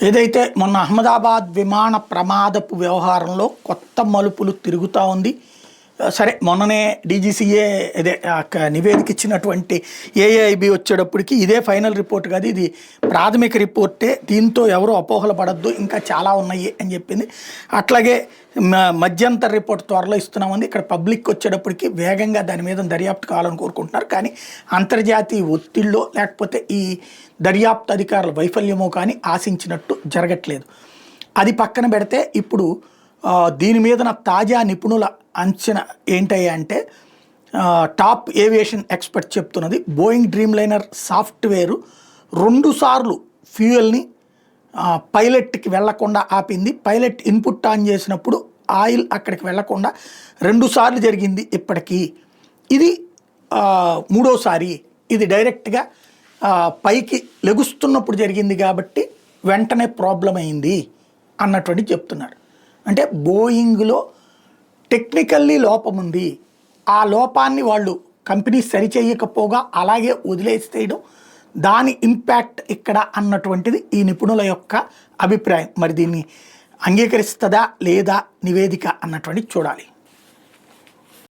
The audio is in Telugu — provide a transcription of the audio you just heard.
ఏదైతే మొన్న అహ్మదాబాద్ విమాన ప్రమాదపు వ్యవహారంలో కొత్త మలుపులు తిరుగుతూ ఉంది. సరే, మొన్ననే డీజీసీఏ ఇదే నివేదిక ఇచ్చినటువంటి ఏఏఐబి వచ్చేటప్పటికి ఇదే ఫైనల్ రిపోర్ట్ కాదు, ఇది ప్రాథమిక రిపోర్టే, దీంతో ఎవరు అపోహలు పడద్దు, ఇంకా చాలా ఉన్నాయి అని చెప్పింది. అట్లాగే మధ్యంతర రిపోర్ట్ త్వరలో ఇస్తున్నామంది. ఇక్కడ పబ్లిక్ వచ్చేటప్పటికి వేగంగా దాని మీద దర్యాప్తు కావాలని కోరుకుంటున్నారు. కానీ అంతర్జాతీయ ఒత్తిళ్ళో లేకపోతే ఈ దర్యాప్తు అధికారుల వైఫల్యమో కానీ ఆశించినట్టు జరగట్లేదు. అది పక్కన పెడితే ఇప్పుడు దీని మీద తాజా నిపుణుల అంచనా ఏంటయ్యా అంటే, టాప్ ఏవియేషన్ ఎక్స్పర్ట్ చెప్తున్నది, బోయింగ్ డ్రీమ్ లైనర్ సాఫ్ట్వేరు 2 సార్లు ఫ్యూయల్ని పైలట్కి వెళ్లకుండా ఆపింది. పైలట్ ఇన్పుట్ ఆన్ చేసినప్పుడు ఆయిల్ అక్కడికి వెళ్లకుండా 2 సార్లు జరిగింది. ఇప్పటికీ ఇది 3వసారి. ఇది డైరెక్ట్గా పైకి లెగుస్తున్నప్పుడు జరిగింది కాబట్టి వెంటనే ప్రాబ్లం అయింది అన్నటువంటి చెప్తున్నారు. అంటే బోయింగ్లో టెక్నికల్లీ లోపం ఉంది, ఆ లోపాన్ని వాళ్ళు కంపెనీ సరిచేయకపోగా అలాగే వదిలేసేయడం, దాని ఇంపాక్ట్ ఇక్కడ అన్నటువంటిది ఈ నిపుణుల యొక్క అభిప్రాయం. మరి దీన్ని అంగీకరిస్తుందా లేదా నివేదిక అన్నటువంటిది చూడాలి.